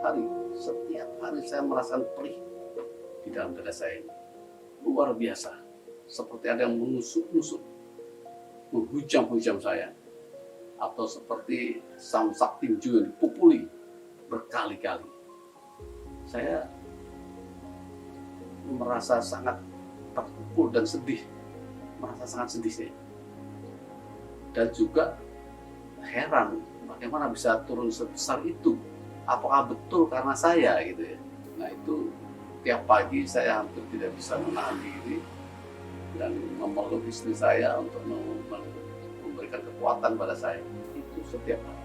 setiap hari saya merasakan perih di dalam dada saya ini. Luar biasa. Seperti ada yang menusuk-nusuk, menghujam-hujam saya. Atau seperti samsak tinju yang dipukuli berkali-kali. Saya merasa sangat terpukul dan sedih. Merasa sangat sedih saya. Dan juga heran bagaimana bisa turun sebesar itu. Apakah betul karena saya gitu ya. Nah itu tiap pagi saya hampir tidak bisa menahan diri dan memeluk istri saya untuk memberikan kekuatan pada saya. Itu setiap hari.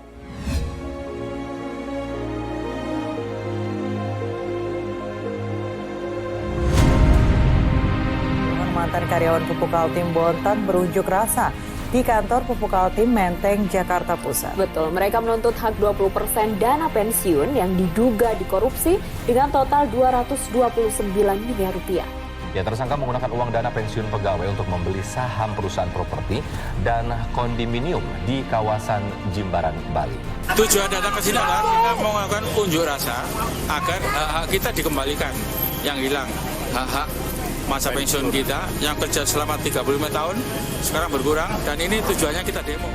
Mantan karyawan Pupuk Altim Bontang berunjuk rasa di kantor Pupuk Altim Menteng, Jakarta Pusat. Betul, mereka menuntut hak 20% dana pensiun yang diduga dikorupsi dengan total 229 miliar rupiah. Ya, tersangka menggunakan uang dana pensiun pegawai untuk membeli saham perusahaan properti dan kondominium di kawasan Jimbaran, Bali. Tujuan datang ke sini adalah kita mau melakukan unjuk rasa agar hak-hak kita dikembalikan yang hilang. Hak-hak masa pensiun kita yang kerja selama 35 tahun sekarang berkurang dan ini tujuannya kita demo.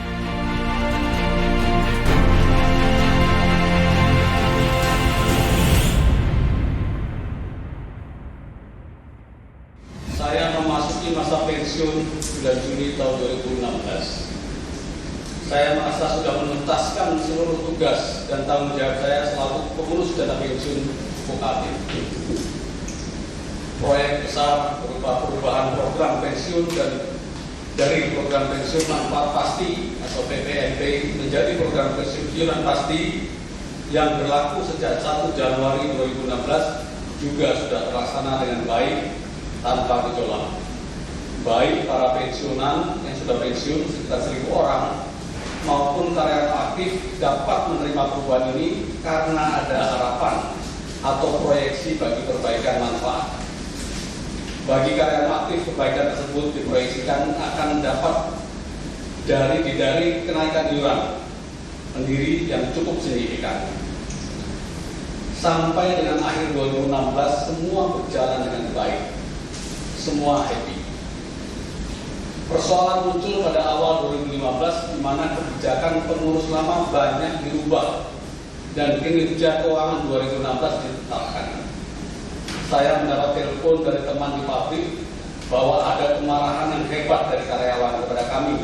Saya memasuki masa pensiun bulan Juni tahun 2016. Saya merasa sudah menuntaskan seluruh tugas dan tanggung jawab saya selaku pengurus dana pensiun Pupuk Altim. Proyek besar berupa perubahan program pensiun dan dari program pensiun manfaat pasti atau PPNP menjadi program pensiun iuran pasti yang berlaku sejak 1 Januari 2016 juga sudah terlaksana dengan baik tanpa gejolak. Baik para pensiunan yang sudah pensiun sekitar 1.000 orang maupun karyawan aktif dapat menerima perubahan ini karena ada harapan atau proyeksi bagi perbaikan manfaat. Bagi karyawan aktif, perbaikan tersebut diproyeksikan akan dapat dari kenaikan iuran sendiri yang cukup signifikan. Sampai dengan akhir 2016 semua berjalan dengan baik, semua happy. Persoalan muncul pada awal 2015 di mana kebijakan pengurus lama banyak dirubah dan kinerja keuangan 2016 ditetapkan. Saya mendapat telepon dari teman di pabrik bahwa ada kemarahan yang hebat dari karyawan kepada kami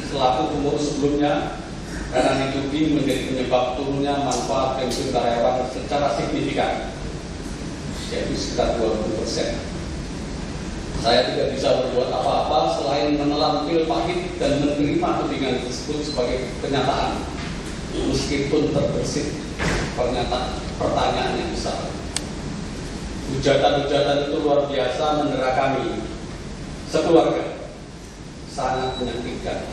selaku pengurus sebelumnya karena dituding menjadi penyebab turunnya manfaat pensiun karyawan secara signifikan, yaitu sekitar 20%. Saya tidak bisa berbuat apa-apa selain menelan pil pahit dan menerima tudingan tersebut sebagai kenyataan, meskipun terbersit pertanyaan yang besar. Hujatan-hujatan itu luar biasa mendera kami sekeluarga, sangat menyakitkan.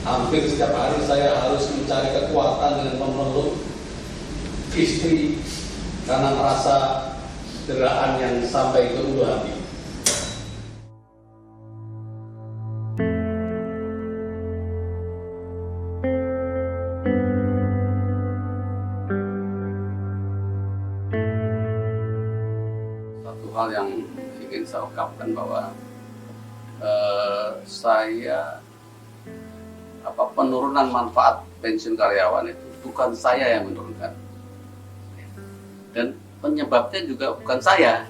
Hampir setiap hari saya harus mencari kekuatan dengan memeluk istri karena merasa deraan yang sampai ke ulu hati. Hal yang ingin saya ungkapkan bahwa penurunan manfaat pensiun karyawan itu bukan saya yang menurunkan dan penyebabnya juga bukan saya.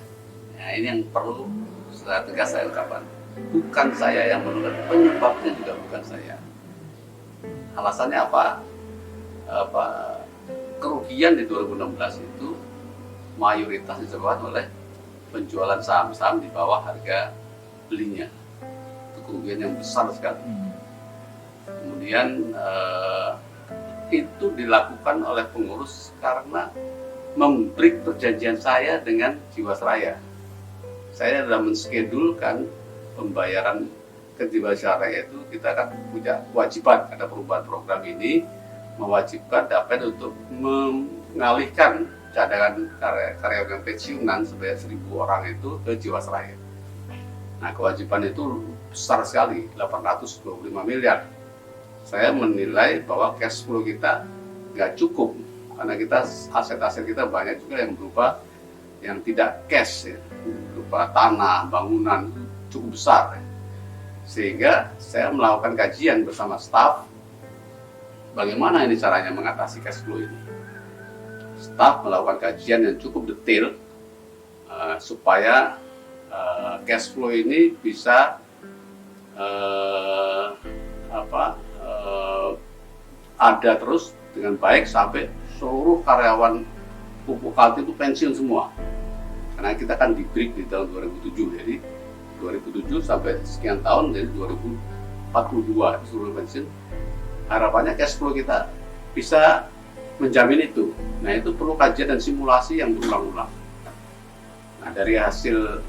Nah, ini yang perlu saya tegas saya ungkapkan, bukan saya yang menurunkan, penyebabnya juga bukan saya. Alasannya apa? Kerugian di 2016 itu mayoritas disebabkan oleh penjualan saham-saham di bawah harga belinya. Itu kerugian yang besar sekali. Kemudian itu dilakukan oleh pengurus karena membreak perjanjian saya dengan Jiwasraya. Saya sudah menschedulkan pembayaran ke Jiwasraya itu kita akan punya kewajiban, ada perubahan program ini mewajibkan Dapen untuk mengalihkan cadangan karyawan pensiunan sebanyak 1.000 orang itu ke Jiwasraya. Nah, kewajiban itu besar sekali, 825 miliar. Saya menilai bahwa cash flow kita nggak cukup karena kita aset-aset kita banyak juga yang berupa yang tidak cash ya, berupa tanah, bangunan cukup besar ya. Sehingga saya melakukan kajian bersama staf bagaimana ini caranya mengatasi cash flow ini. Staf melakukan kajian yang cukup detail supaya cash flow ini bisa ada terus dengan baik sampai seluruh karyawan Pupuk Kaltim itu pensiun semua. Karena kita kan di break di tahun 2007, jadi 2007 sampai sekian tahun, jadi 2042 seluruh pensiun. Harapannya cash flow kita bisa menjamin itu. Nah, itu perlu kajian dan simulasi yang berulang-ulang. Nah, dari hasil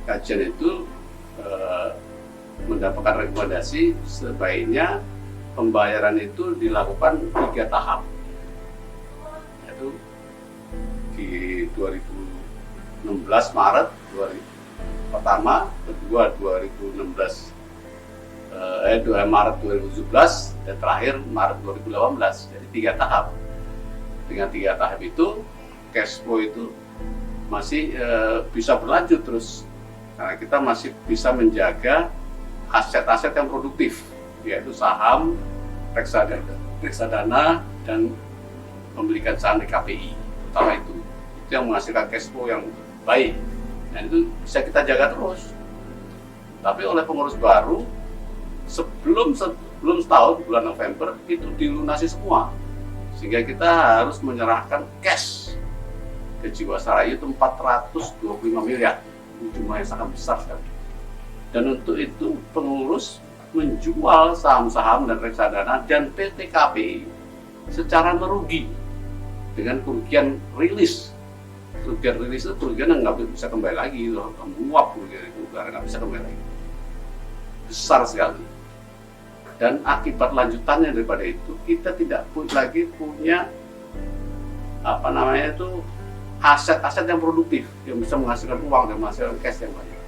kajian itu mendapatkan rekomendasi sebaiknya pembayaran itu dilakukan 3 tahap, yaitu di 2016 Maret pertama, kedua 2016 Maret 2017 dan terakhir Maret 2018. Jadi 3 tahap. Dengan 3 tahap itu cash flow itu masih bisa berlanjut terus karena kita masih bisa menjaga aset-aset yang produktif, yaitu saham, reksadana, dan membelikan saham di KPI. Utama itu yang menghasilkan cash flow yang baik. Dan itu bisa kita jaga terus. Tapi oleh pengurus baru sebelum setahun bulan November itu dilunasi semua, sehingga kita harus menyerahkan cash ke Jiwasraya itu 425 miliar, jumlah yang sangat besar sekali. Dan untuk itu pengurus menjual saham-saham dan reksadana dan PT KPI secara merugi dengan kerugian rilis. Kerugian rilis itu kerugian yang nggak bisa kembali lagi, menguap kerugian itu nggak bisa kembali lagi, besar sekali. Dan akibat lanjutannya daripada itu kita tidak lagi punya aset-aset yang produktif yang bisa menghasilkan uang dan menghasilkan cash yang banyak,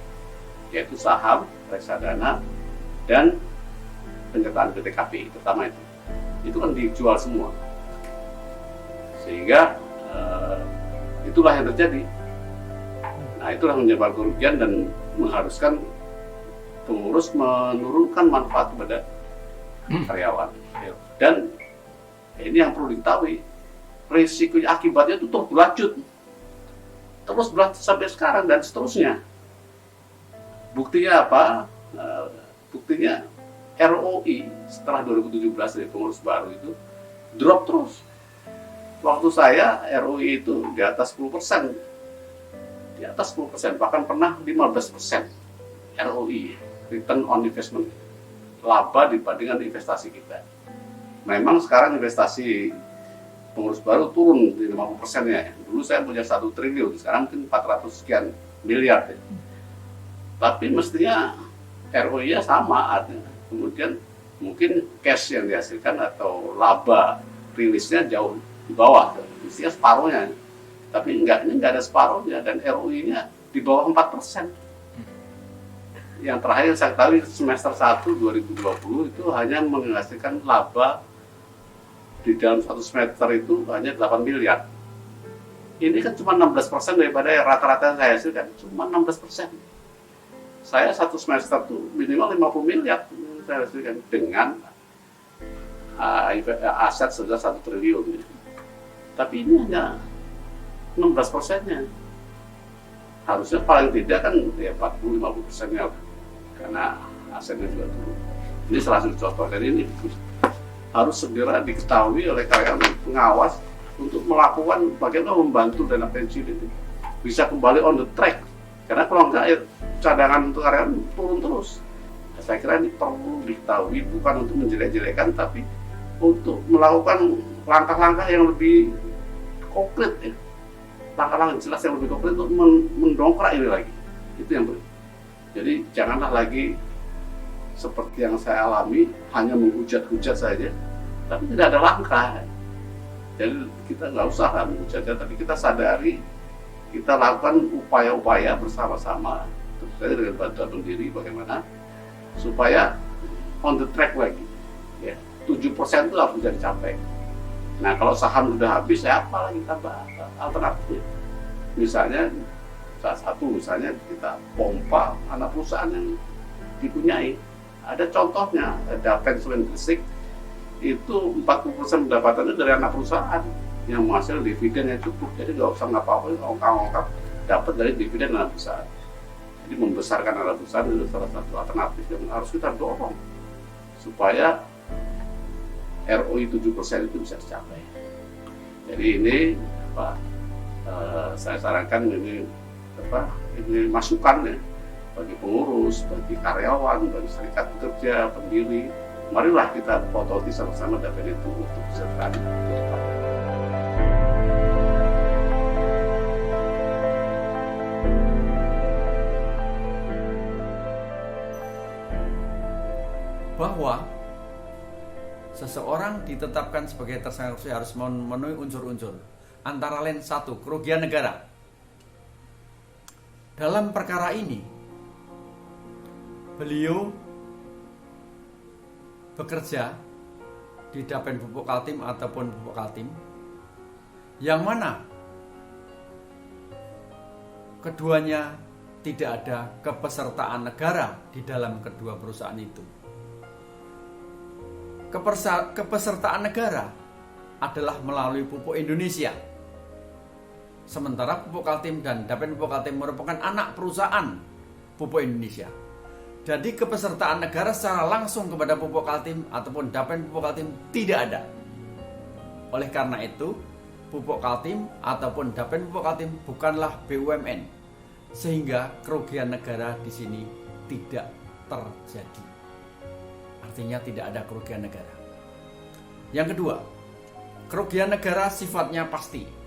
yaitu saham, reksadana, dan penyertaan PT KPI terutama itu kan dijual semua, sehingga itulah yang terjadi. Nah, itulah menyebabkan kerugian dan mengharuskan pengurus menurunkan manfaat kepada karyawan. Dan ini yang perlu diketahui, risiko akibatnya itu terus berlanjut sampai sekarang dan seterusnya. Buktinya apa? Buktinya ROI setelah 2017 dari pengurus baru itu drop terus. Waktu saya ROI itu di atas 10%, bahkan pernah 15% ROI, return on investment, laba dibandingkan investasi kita. Memang sekarang investasi pengurus baru turun di 50% ya. Dulu saya punya 1 triliun, sekarang mungkin 400 sekian miliar ya. Tapi mestinya ROI-nya sama artinya. Kemudian mungkin cash yang dihasilkan atau laba rilisnya jauh di bawah, mestinya separuhnya. Tapi ini enggak ada separuhnya dan ROI-nya di bawah 4%. Yang terakhir saya tahu semester 1 2020 itu hanya menghasilkan laba di dalam 1 semester itu hanya 8 miliar. Ini kan cuma 16% daripada rata-rata yang saya hasilkan, cuma 16%. Saya 1 semester tuh minimal 50 miliar saya hasilkan dengan aset sudah 1 triliun. Tapi ini hanya 16%-nya. Harusnya paling tidak kan ya 40-50%-nya karena asetnya juga turun. Ini salah satu contoh. Dan ini harus segera diketahui oleh karyawan pengawas untuk melakukan bagaimana membantu dana pensiun itu bisa kembali on the track. Karena kalau enggak cadangan untuk karyawan turun terus. Saya kira ini perlu diketahui, bukan untuk menjelek-jelekan, tapi untuk melakukan langkah-langkah yang lebih konkret ya. Langkah-langkah jelas yang lebih konkret untuk mendongkrak ini lagi. Itu yang perlu. Jadi janganlah lagi seperti yang saya alami, hanya menghujat-hujat saja, tapi tidak ada langkah. Jadi kita nggak usah menghujatnya, tapi kita sadari, kita lakukan upaya-upaya bersama-sama, tentu saja dengan bantuan pendiri bagaimana supaya on the track lagi. Ya, 7% itu harus bisa dicapai. Nah kalau saham sudah habis, apa lagi tambah alternatifnya? Misalnya salah satu misalnya kita pompa anak perusahaan yang dipunyai. Ada contohnya, ada Pensiun Gresik itu 40% pendapatannya dari anak perusahaan yang menghasilkan dividen yang cukup. Jadi nggak usah ngapa-ngapain, ongkap-ongkap dapat dari dividen anak perusahaan. Jadi membesarkan anak perusahaan itu salah satu alternatif yang harus kita dorong supaya ROI 7% itu bisa dicapai. Jadi ini saya sarankan ini masukan ya bagi pengurus, bagi karyawan, bagi serikat pekerja, pendiri. Marilah kita pototi sama-sama DAPEN itu untuk bisa berani ke depan. Bahwa seseorang ditetapkan sebagai tersangka korupsi harus memenuhi unsur-unsur, antara lain 1, kerugian negara. Dalam perkara ini, beliau bekerja di Dapen Pupuk Kaltim ataupun Pupuk Kaltim, yang mana keduanya tidak ada kepesertaan negara di dalam kedua perusahaan itu. Kepesertaan negara adalah melalui Pupuk Indonesia. Sementara Pupuk Kaltim dan Dapen Pupuk Kaltim merupakan anak perusahaan Pupuk Indonesia. Jadi kepesertaan negara secara langsung kepada Pupuk Kaltim ataupun Dapen Pupuk Kaltim tidak ada. Oleh karena itu, Pupuk Kaltim ataupun Dapen Pupuk Kaltim bukanlah BUMN, sehingga kerugian negara di sini tidak terjadi. Artinya tidak ada kerugian negara. Yang kedua, kerugian negara sifatnya pasti.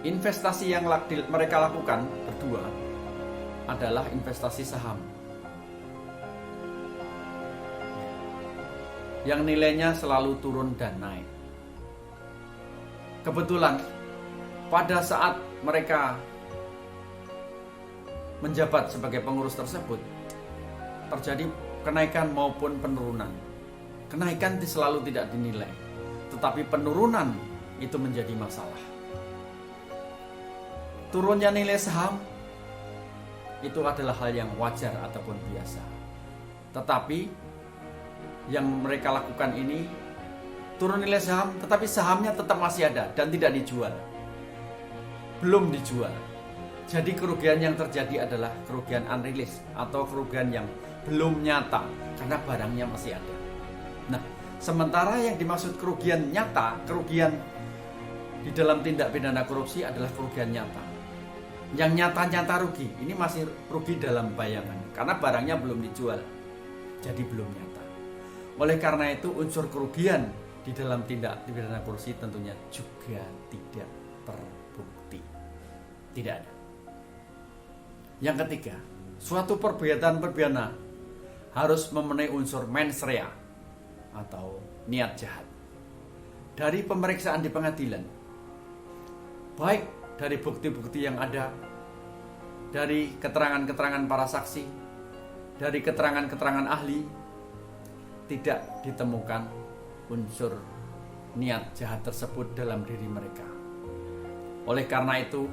Investasi yang mereka lakukan berdua adalah investasi saham yang nilainya selalu turun dan naik. Kebetulan pada saat mereka menjabat sebagai pengurus tersebut, terjadi kenaikan maupun penurunan. Kenaikan selalu tidak dinilai, tetapi penurunan itu menjadi masalah. Turunnya nilai saham itu adalah hal yang wajar ataupun biasa. Tetapi yang mereka lakukan ini, turun nilai saham, tetapi sahamnya tetap masih ada dan tidak dijual. Belum dijual. Jadi kerugian yang terjadi adalah kerugian unrealized atau kerugian yang belum nyata karena barangnya masih ada. Nah, sementara yang dimaksud kerugian nyata, kerugian di dalam tindak pidana korupsi adalah kerugian nyata. Yang nyata-nyata rugi, ini masih rugi dalam bayangan karena barangnya belum dijual. Jadi belum nyata. Oleh karena itu unsur kerugian di dalam tindak pidana korupsi tentunya juga tidak terbukti. Tidak ada. Yang ketiga, suatu perbuatan pidana harus memenuhi unsur mens rea atau niat jahat. Dari pemeriksaan di pengadilan, baik dari bukti-bukti yang ada, dari keterangan-keterangan para saksi, dari keterangan-keterangan ahli, tidak ditemukan unsur niat jahat tersebut dalam diri mereka. Oleh karena itu,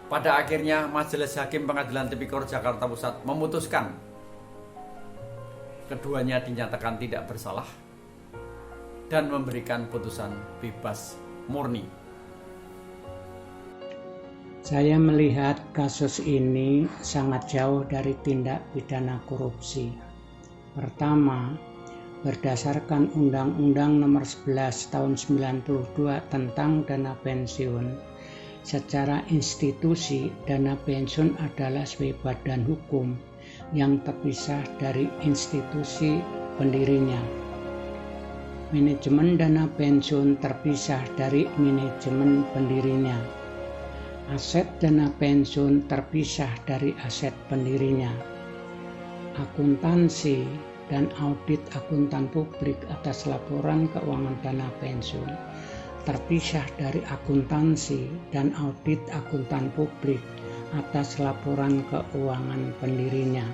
pada akhirnya Majelis Hakim Pengadilan Tipikor Jakarta Pusat memutuskan keduanya dinyatakan tidak bersalah dan memberikan putusan bebas murni. Saya melihat kasus ini sangat jauh dari tindak pidana korupsi. Pertama, berdasarkan Undang-Undang Nomor 11 Tahun 92 tentang dana pensiun, secara institusi dana pensiun adalah sebagai badan hukum yang terpisah dari institusi pendirinya. Manajemen dana pensiun terpisah dari manajemen pendirinya. Aset dana pensiun terpisah dari aset pendirinya. Akuntansi dan audit akuntan publik atas laporan keuangan dana pensiun terpisah dari akuntansi dan audit akuntan publik atas laporan keuangan pendirinya.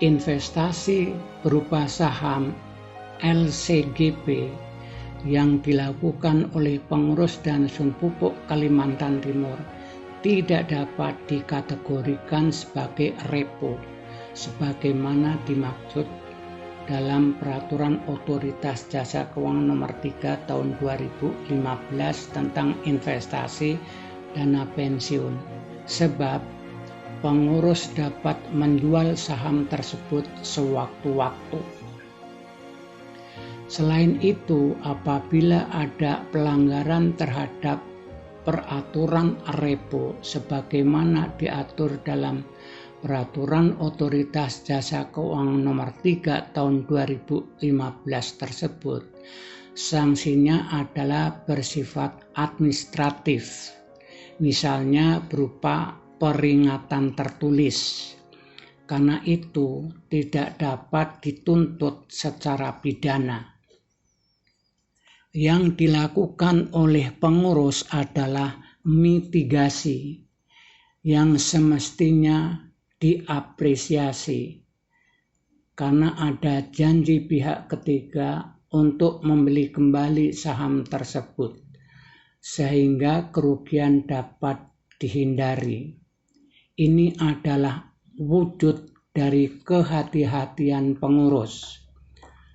Investasi berupa saham LCGP yang dilakukan oleh pengurus Dansun Pupuk Kalimantan Timur tidak dapat dikategorikan sebagai repo sebagaimana dimaksud dalam Peraturan Otoritas Jasa Keuangan Nomor 3 Tahun 2015 tentang investasi dana pensiun, sebab pengurus dapat menjual saham tersebut sewaktu-waktu. Selain itu, apabila ada pelanggaran terhadap peraturan repo sebagaimana diatur dalam Peraturan Otoritas Jasa Keuangan Nomor 3 Tahun 2015 tersebut, sanksinya adalah bersifat administratif, misalnya berupa peringatan tertulis. Karena itu tidak dapat dituntut secara pidana. Yang dilakukan oleh pengurus adalah mitigasi yang semestinya diapresiasi karena ada janji pihak ketiga untuk membeli kembali saham tersebut sehingga kerugian dapat dihindari. Ini adalah wujud dari kehati-hatian pengurus.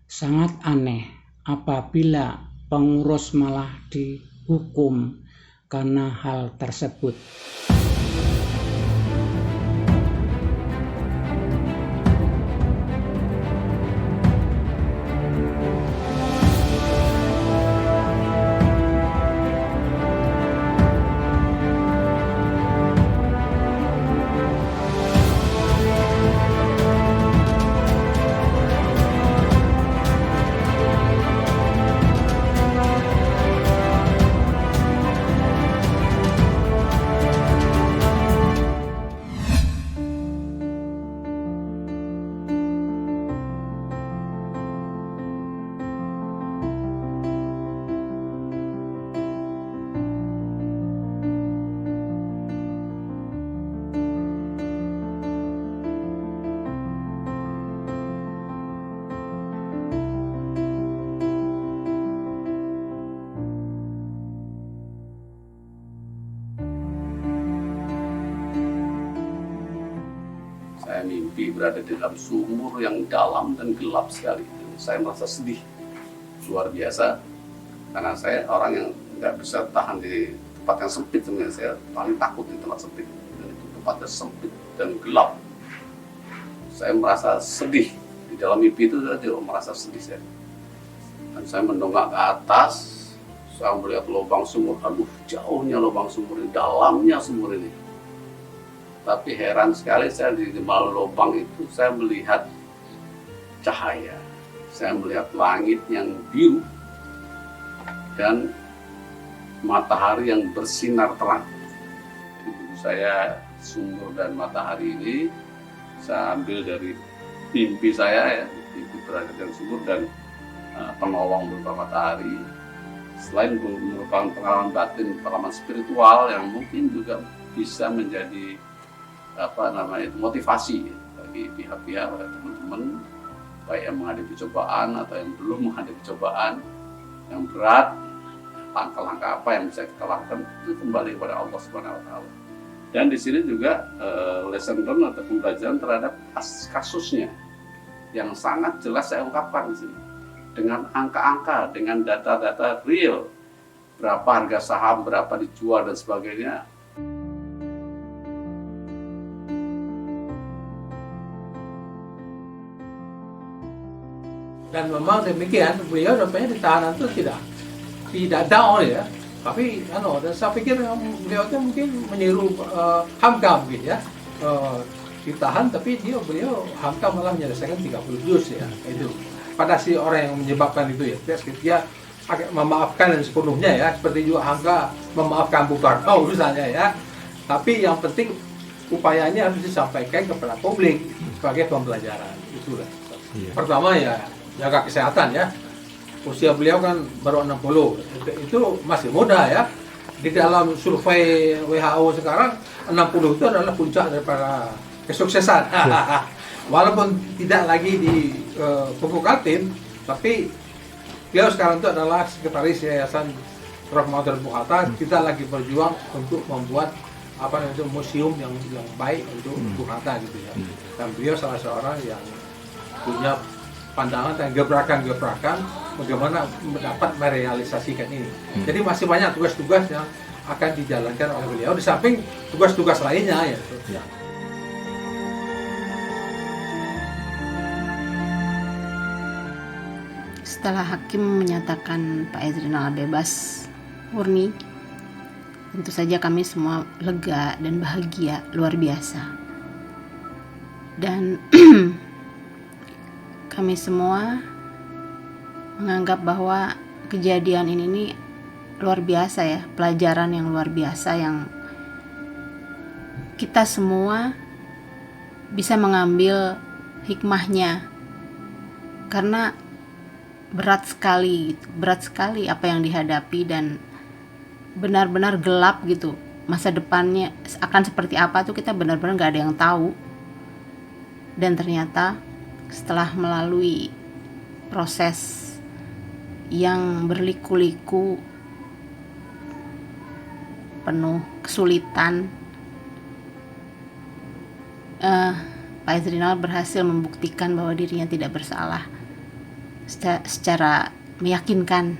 Sangat aneh apabila pengurus malah dihukum karena hal tersebut. Saya mimpi berada di dalam sumur yang dalam dan gelap sekali. Saya merasa sedih, luar biasa. Karena saya orang yang nggak bisa tahan di tempat yang sempit. Sebenarnya saya paling takut di tempat sempit. Dan itu tempatnya sempit dan gelap. Saya merasa sedih. Di dalam mimpi itu saya tidak merasa sedih saya. Dan saya mendongak ke atas. Saya melihat lubang sumur. Aduh, jauhnya lubang sumur ini, dalamnya sumur ini. Tapi heran sekali saya di dalam lubang itu saya melihat cahaya. Saya melihat langit yang biru dan matahari yang bersinar terang. Jadi saya sumur dan matahari ini saya ambil dari mimpi saya ya, itu berada di sumur dan penolong berupa matahari. Selain merupakan pengalaman batin, pengalaman spiritual yang mungkin juga bisa menjadi motivasi bagi pihak-pihak teman-teman baik yang menghadapi cobaan atau yang belum menghadapi cobaan yang berat, langkah-langkah apa yang bisa kita lakukan itu kembali kepada Allah Subhanahu wa taala. Dan di sini juga lesson learn atau pembelajaran terhadap kasusnya yang sangat jelas saya ungkapkan di sini dengan angka-angka, dengan data-data real, berapa harga saham, berapa dijual dan sebagainya. Dan memang demikian, beliau rupanya di tahanan itu tidak down ya, tapi dan saya pikir beliau itu mungkin meniru Hamka mungkin ya, ditahan tapi beliau Hamka malah menyelesaikan 30 juz ya, itu pada si orang yang menyebabkan itu ya, dia memaafkan dan sepenuhnya ya, seperti juga Hamka memaafkan Bung Karno misalnya ya, tapi yang penting upaya ini harus disampaikan kepada publik sebagai pembelajaran, itulah. Pertama ya jaga kesehatan ya. Usia beliau kan baru 60. Itu masih muda ya. Di dalam survei WHO sekarang 60 itu adalah puncak daripada kesuksesan. Walaupun tidak lagi di Pupuk Kaltim, Tapi beliau sekarang itu adalah sekretaris Yayasan Prof. Muhammad Bung Hatta. Kita lagi berjuang untuk membuat museum yang baik untuk Bung Hatta gitu ya. Dan beliau salah seorang yang punya pandangan dan gebrakan-gebrakan bagaimana dapat merealisasikan ini. Jadi masih banyak tugas-tugas yang akan dijalankan oleh beliau di samping tugas-tugas lainnya ya. Setelah hakim menyatakan Pak Ezrinal bebas murni, tentu saja kami semua lega dan bahagia luar biasa. Dan kami semua menganggap bahwa kejadian ini luar biasa ya, pelajaran yang luar biasa yang kita semua bisa mengambil hikmahnya. Karena berat sekali apa yang dihadapi dan benar-benar gelap gitu. Masa depannya akan seperti apa tuh kita benar-benar gak ada yang tahu. Dan ternyata setelah melalui proses yang berliku-liku, penuh kesulitan, Pak Ezrinal berhasil membuktikan bahwa dirinya tidak bersalah secara meyakinkan.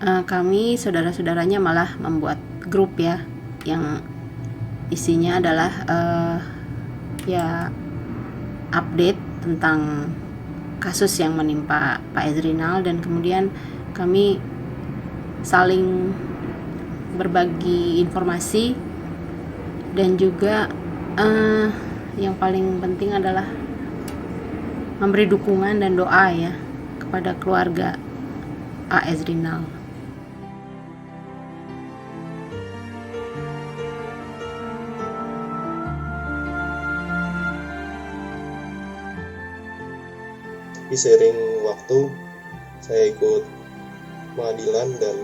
Kami saudara-saudaranya malah membuat grup ya, yang isinya adalah update tentang kasus yang menimpa Pak Ezrinal, dan kemudian kami saling berbagi informasi, dan juga yang paling penting adalah memberi dukungan dan doa ya kepada keluarga Pak Ezrinal. Di seiring waktu saya ikut pengadilan, dan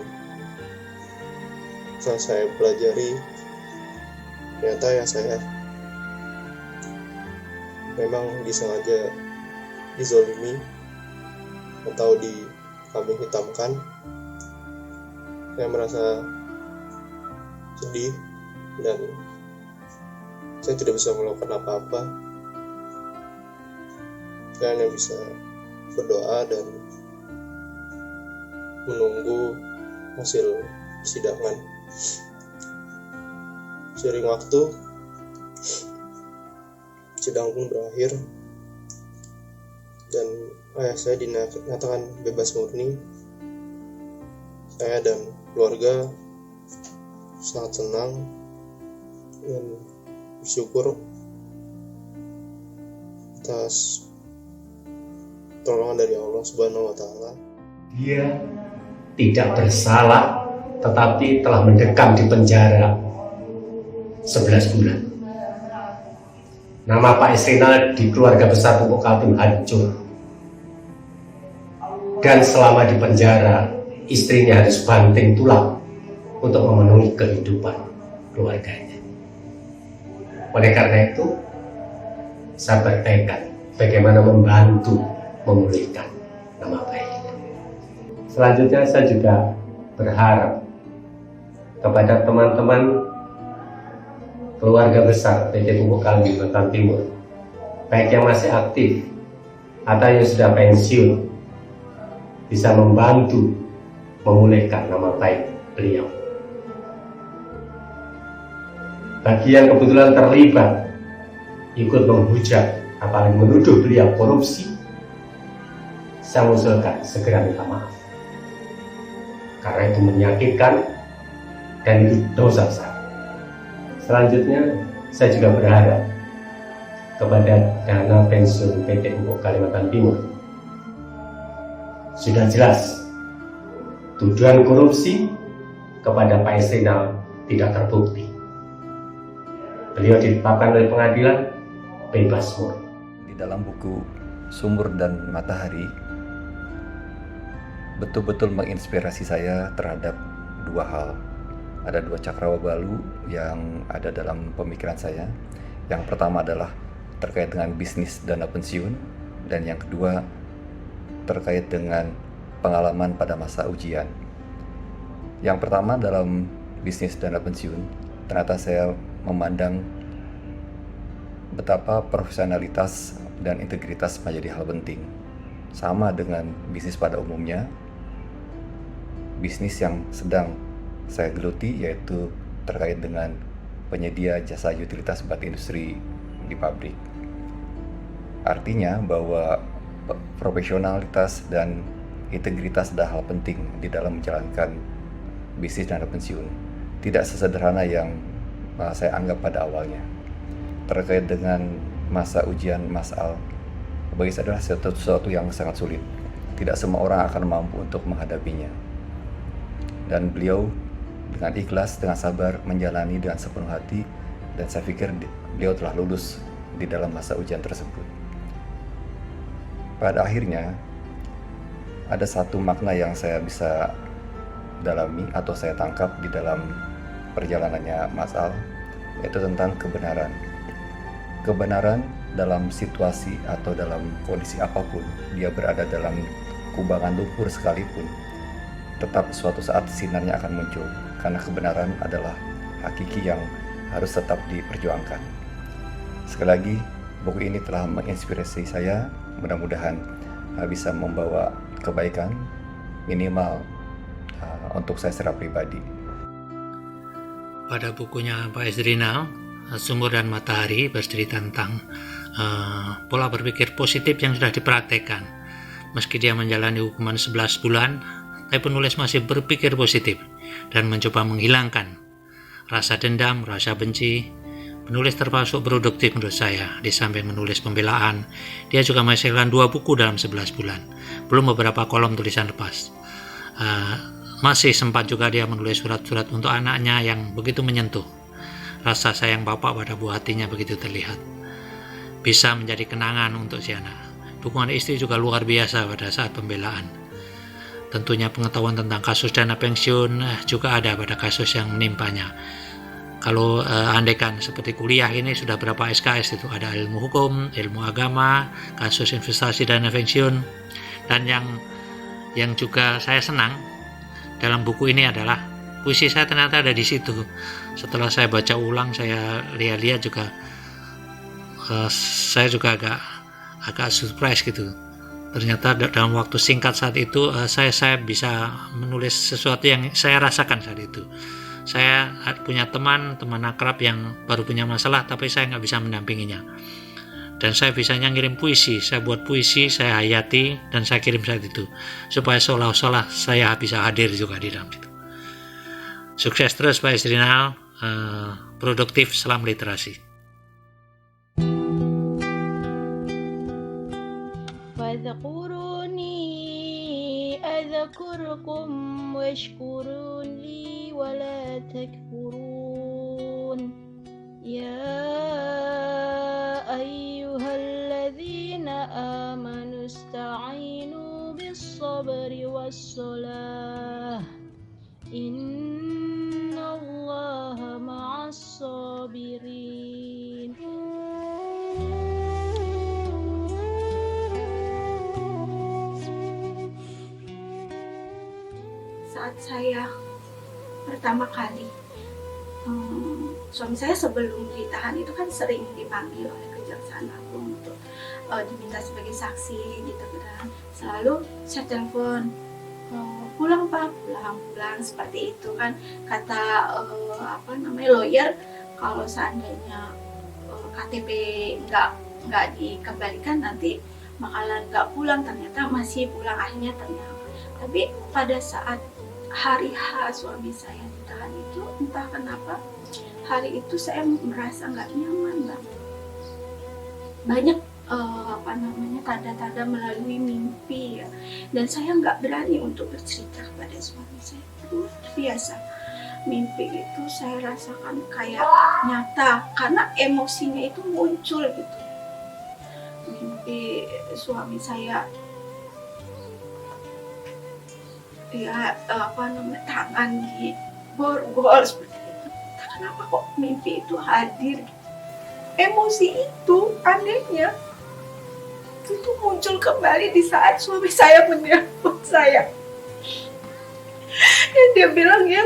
setelah saya pelajari ternyata ya saya memang disengaja dizolimi atau dikambing hitamkan. Saya merasa sedih dan saya tidak bisa melakukan apa-apa. Saya hanya bisa berdoa dan menunggu hasil persidangan. Seiring waktu sidang pun berakhir dan ayah saya dinyatakan bebas murni. Saya dan keluarga sangat senang dan bersyukur atas pertolongan dari Allah Subhanahu wa Ta'ala. Dia tidak bersalah, tetapi telah mendekam di penjara 11 bulan. Nama Pak Ezrinal di keluarga besar Pupuk Kaltim hancur. Dan selama di penjara, istrinya harus banting tulang untuk memenuhi kehidupan keluarganya. Oleh karena itu, saya bertekad bagaimana membantu memulihkan nama baiknya. Selanjutnya saya juga berharap kepada teman-teman keluarga besar PT Pupuk Kaltim Kalimantan Timur, baik yang masih aktif atau yang sudah pensiun, bisa membantu memulihkan nama baik beliau. Bagi yang kebetulan terlibat ikut menghujat apalagi menuduh beliau korupsi, saya mengusulkan segera minta maaf, karena itu menyakitkan dan itu dosa besar. Selanjutnya, saya juga berharap kepada dana pensiun PT Pupuk Kalimantan Timur. Sudah jelas, tuduhan korupsi kepada Pak Ezrinal tidak terbukti. Beliau ditetapkan oleh pengadilan bebas murni. Di dalam buku Sumur dan Matahari, betul-betul menginspirasi saya terhadap dua hal. Ada dua cakrawala balu yang ada dalam pemikiran saya. Yang pertama adalah terkait dengan bisnis dana pensiun, dan yang kedua terkait dengan pengalaman pada masa ujian. Yang pertama, dalam bisnis dana pensiun, ternyata saya memandang betapa profesionalitas dan integritas menjadi hal penting. Sama dengan bisnis pada umumnya, bisnis yang sedang saya geluti yaitu terkait dengan penyedia jasa utilitas batu industri di pabrik. Artinya bahwa profesionalitas dan integritas adalah hal penting di dalam menjalankan bisnis dana pensiun. Tidak sesederhana yang saya anggap pada awalnya. Terkait dengan masa ujian Mas Al, bagi saya adalah sesuatu yang sangat sulit. Tidak semua orang akan mampu untuk menghadapinya. Dan beliau dengan ikhlas, dengan sabar menjalani dengan sepenuh hati, dan saya pikir beliau telah lulus di dalam masa ujian tersebut. Pada akhirnya ada satu makna yang saya bisa dalami atau saya tangkap di dalam perjalanannya Mas Al, yaitu tentang kebenaran. Kebenaran dalam situasi atau dalam kondisi apapun, dia berada dalam kubangan lumpur sekalipun, tetap suatu saat sinarnya akan muncul, karena kebenaran adalah hakiki yang harus tetap diperjuangkan. Sekali lagi, buku ini telah menginspirasi saya, mudah-mudahan bisa membawa kebaikan minimal untuk saya secara pribadi. Pada bukunya Pak Ezrinal, Sumur dan Matahari, bercerita tentang pola berpikir positif yang sudah dipraktekkan. Meski dia menjalani hukuman 11 bulan, tapi penulis masih berpikir positif dan mencoba menghilangkan rasa dendam, rasa benci. Penulis termasuk produktif menurut saya. Di samping menulis pembelaan, dia juga menghasilkan 2 buku dalam 11 bulan, belum beberapa kolom tulisan lepas. Masih sempat juga dia menulis surat-surat untuk anaknya yang begitu menyentuh. Rasa sayang bapak pada buah hatinya begitu terlihat. Bisa menjadi kenangan untuk si anak. Dukungan istri juga luar biasa pada saat pembelaan. Tentunya pengetahuan tentang kasus dana pensiun juga ada pada kasus yang menimpanya. Kalau andaikan seperti kuliah ini sudah berapa SKS itu, ada ilmu hukum, ilmu agama, kasus investasi dana pensiun, dan yang juga saya senang dalam buku ini adalah puisi saya ternyata ada di situ. Setelah saya baca ulang, saya lihat-lihat juga, saya juga agak surprise gitu. Ternyata dalam waktu singkat saat itu saya bisa menulis sesuatu yang saya rasakan saat itu. Saya punya teman akrab yang baru punya masalah, tapi saya nggak bisa mendampinginya. Dan saya bisanya ngirim puisi, saya buat puisi, saya hayati, dan saya kirim saat itu. Supaya seolah-olah saya bisa hadir juga di dalam itu. Sukses terus Pak Ezrinal, produktif, salam literasi. فاذكروني أذكركم واشكروا لي ولا تكفرون يا أيها الذين آمنوا استعينوا بالصبر والصلاة إن الله مع الصابرين. Saat saya pertama kali, suami saya sebelum ditahan itu kan sering dipanggil oleh Kejaksaan Agung untuk diminta sebagai saksi gitu kan. Selalu saya telepon, pulang Pak, pulang seperti itu kan. Kata lawyer, kalau seandainya KTP nggak dikembalikan nanti bakalan nggak pulang. Ternyata masih pulang, akhirnya ternyata. Tapi pada saat hari H suami saya ditahan itu, entah kenapa hari itu saya merasa nggak nyaman Bang. Banyak tanda-tanda melalui mimpi ya, dan saya nggak berani untuk bercerita kepada suami saya. Luar biasa, mimpi itu saya rasakan kayak nyata karena emosinya itu muncul gitu. Mimpi suami saya tangan di borgol seperti itu. Kenapa kok mimpi itu hadir? emosi itu anehnya itu muncul kembali di saat suami saya menelpon saya. Dia bilang, ya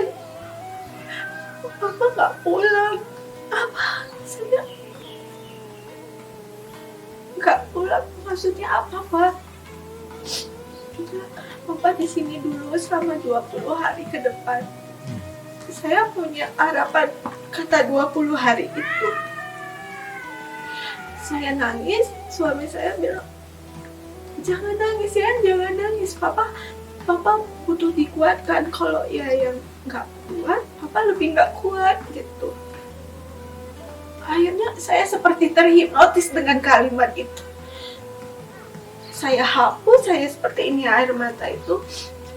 Papa nggak pulang. Apa? Saya nggak pulang. Maksudnya apa, Pak? Papa di sini dulu selama 20 hari ke depan. Saya punya harapan, kata 20 hari itu. Saya nangis, suami saya bilang, jangan nangis ya, jangan nangis. Papa butuh dikuatkan. Kalau ya yang nggak kuat, Papa lebih nggak kuat gitu. Akhirnya saya seperti terhipnotis dengan kalimat itu. Saya hapus, saya seperti ini air mata itu.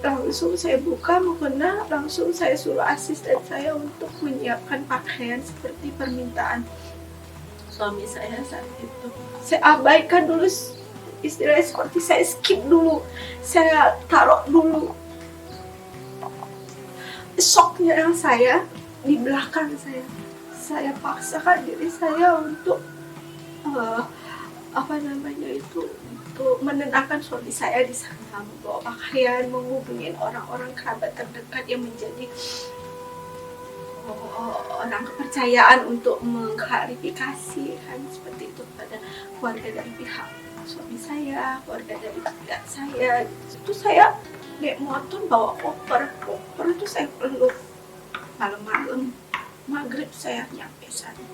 Langsung saya buka mukena, langsung saya suruh asisten saya untuk menyiapkan pakaian seperti permintaan suami saya saat itu. Saya abaikan dulu, istilahnya seperti saya skip dulu, saya taruh dulu. Shocknya yang saya di belakang saya paksakan diri saya untuk untuk menenangkan suami saya di sana, membawa pakaian, menghubungi orang-orang kerabat terdekat yang menjadi orang kepercayaan untuk mengklarifikasi kan seperti itu pada keluarga dari pihak suami saya, keluarga dari pihak saya. Itu saya naik motor bawa koper itu saya peluk malam-malam, maghrib saya nyampe sana.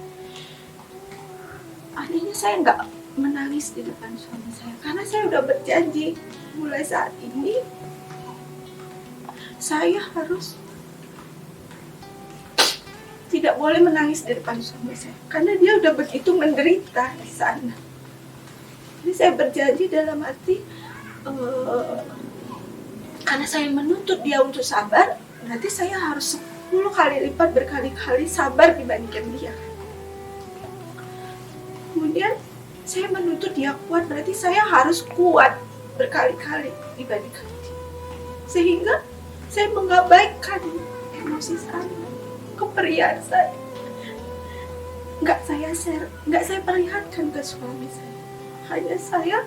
Akhirnya saya nggak menangis di depan suami saya karena saya udah berjanji mulai saat ini saya harus tidak boleh menangis di depan suami saya karena dia udah begitu menderita di sana. Jadi saya berjanji dalam hati karena saya menuntut dia untuk sabar, berarti saya harus 10 kali lipat berkali-kali sabar dibandingkan dia. Kemudian saya menuntut dia kuat, berarti saya harus kuat berkali-kali dibandingkan dia. Sehingga saya mengabaikan emosi saya, keperihan saya. Nggak saya perlihatkan ke suami saya. Hanya saya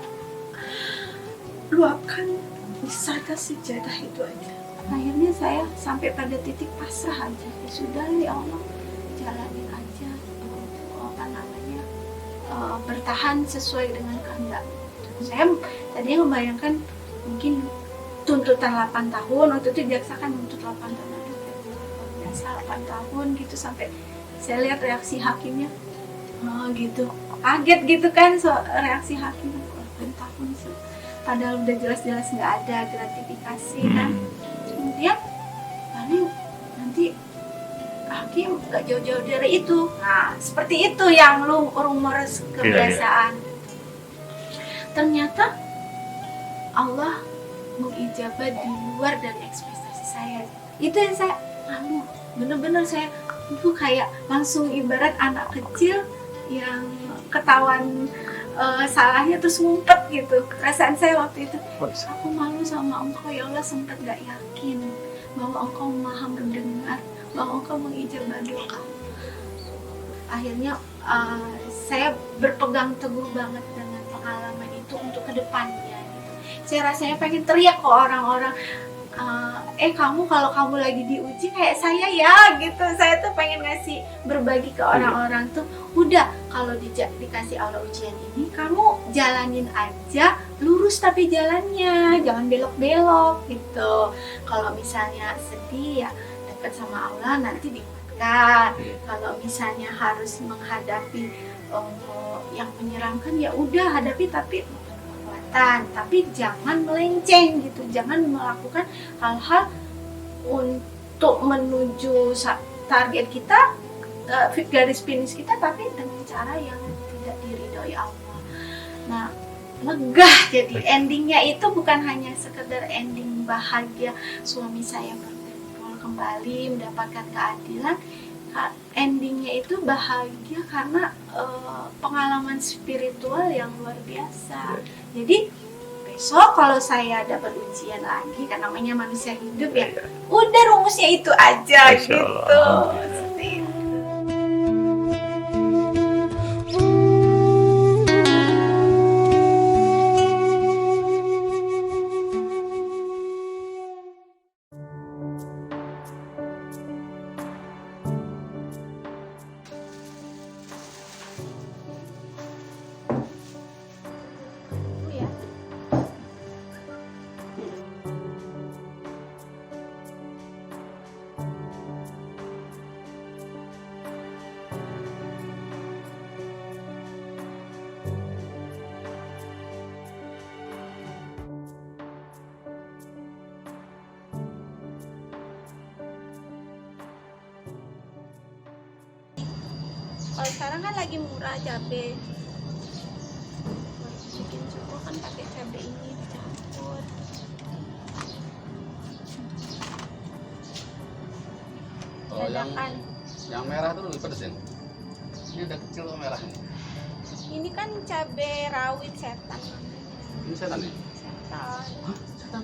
luapkan di atas sejadah itu aja. Akhirnya saya sampai pada titik pasrah aja. Ya sudah ya Allah, jalanin aja. Bertahan sesuai dengan kehendak. Saya tadinya membayangkan mungkin tuntutan 8 tahun, waktu itu jaksa kan menuntut 8 tahun. Biasa 8 tahun gitu sampai saya lihat reaksi hakimnya. Oh gitu. Kaget gitu kan reaksi hakim 8 tahun. Padahal udah jelas-jelas nggak ada gratifikasi kan. Kemudian paling nanti hakim gak jauh-jauh dari itu. Nah, seperti itu yang rumor kebiasaan. Ternyata Allah mengijabah di luar dari ekspektasi saya. Itu yang saya malu. Bener-bener saya itu kayak langsung ibarat anak kecil yang ketahuan salahnya terus ngumpet gitu. Perasaan saya waktu itu, aku malu sama engkau ya Allah, sempat gak yakin bahwa engkau maha mendengar, bahwa engkau mengijabah doa. Akhirnya saya berpegang teguh banget dengan pengalaman itu untuk kedepannya gitu. Saya rasanya pengen teriak ke orang-orang, kamu kalau kamu lagi diuji kayak saya ya gitu. Saya tuh pengen ngasih berbagi ke orang-orang tuh, udah kalau dikasih Allah ujian ini kamu jalanin aja, lurus tapi jalannya, jangan belok-belok gitu. Kalau misalnya sedih ya dekat sama Allah, nanti dikuatkan. Kalau misalnya harus menghadapi yang menyeramkan ya udah hadapi tapi kekuatan, tapi jangan melenceng gitu, jangan melakukan hal-hal untuk menuju target kita, garis finish kita, tapi dengan cara yang tidak diridhoi Allah. Nah, lega jadi endingnya itu bukan hanya sekedar ending bahagia suami saya berkumpul kembali mendapatkan keadilan, endingnya itu bahagia karena pengalaman spiritual yang luar biasa. Jadi besok kalau saya dapat ujian lagi, kan namanya manusia hidup ya, udah rumusnya itu aja gitu. Seperti itu. Kalau sekarang kan lagi murah cabai. Buat bikin suku kan pakai cabai ini dicampur. Kalau yang merah itu lebih pedas ya? Ini udah kecil kok merahnya. Ini kan cabai rawit setan. Ini setan ya? Setan. Hah? Setan?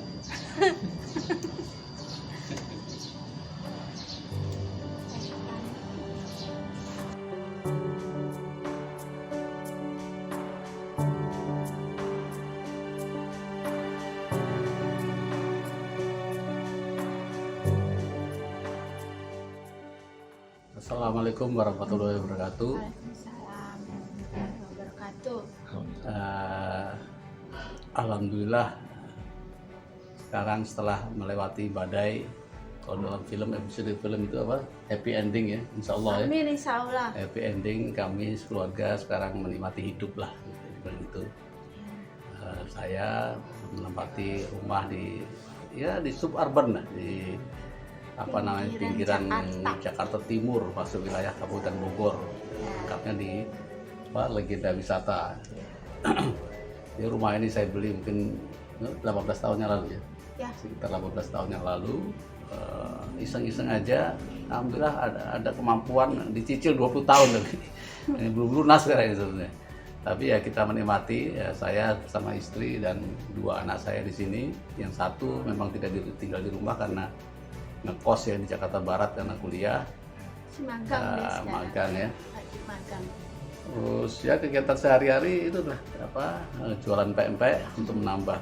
Assalamualaikum warahmatullahi wabarakatuh. Waalaikumsalam warahmatullahi wabarakatuh. Alhamdulillah sekarang setelah melewati badai, kalau dalam episode film itu apa, happy ending ya, insya Allah ya. Amin, insya Allah. Happy ending, kami sekeluarga sekarang menikmati hidup lah begitu. Saya menempati rumah di suburban lah, di pinggiran Jakarta Timur, masuk wilayah Kabupaten Bogor, lengkapnya di Legenda Wisata. Di rumah ini saya beli mungkin 18 tahun yang lalu ya, sekitar 18 tahun yang lalu. Iseng-iseng aja, alhamdulillah ada kemampuan dicicil 20 tahun lagi. Ini belum lunas sekarang ini sebenarnya. Tapi ya kita menikmati, ya, saya sama istri dan 2 anak saya di sini. Yang satu memang tidak tinggal di rumah karena ngekos ya di Jakarta Barat karena kuliah. Magang ya. Magang. Terus ya kegiatan sehari-hari itu lah jualan pempek untuk menambah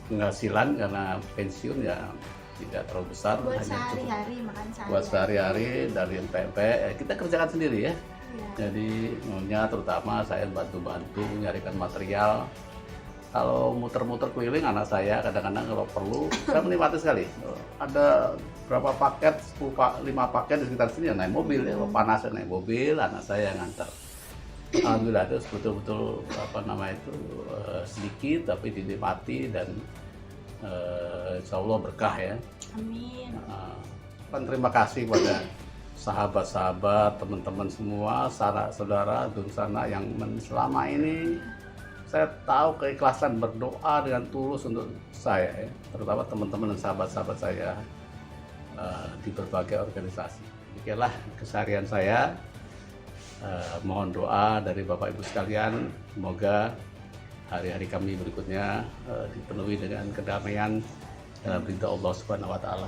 penghasilan karena pensiun ya tidak terlalu besar. Buat hanya sehari-hari makan sehari. Buat sehari-hari dari pempek kita kerjakan sendiri ya. Jadi maunya terutama saya bantu-bantu nyarikan material. Kalau muter-muter keliling anak saya kadang-kadang kalau perlu saya menikmati sekali. Ada berapa paket, 5 paket di sekitar sini naik mobil ya, kalau panas naik mobil, anak saya yang ngantar. Alhamdulillah itu betul-betul sedikit tapi dinikmati dan insya Allah berkah ya. Amin. Terima kasih pada sahabat-sahabat, teman-teman semua, saudara dunsana yang selama ini saya tahu keikhlasan berdoa dengan tulus untuk saya ya, terutama teman-teman dan sahabat-sahabat saya di berbagai organisasi. Demikianlah keseharian saya. Mohon doa dari Bapak Ibu sekalian, semoga hari-hari kami berikutnya dipenuhi dengan kedamaian dalam ridha Allah Subhanahu wa taala.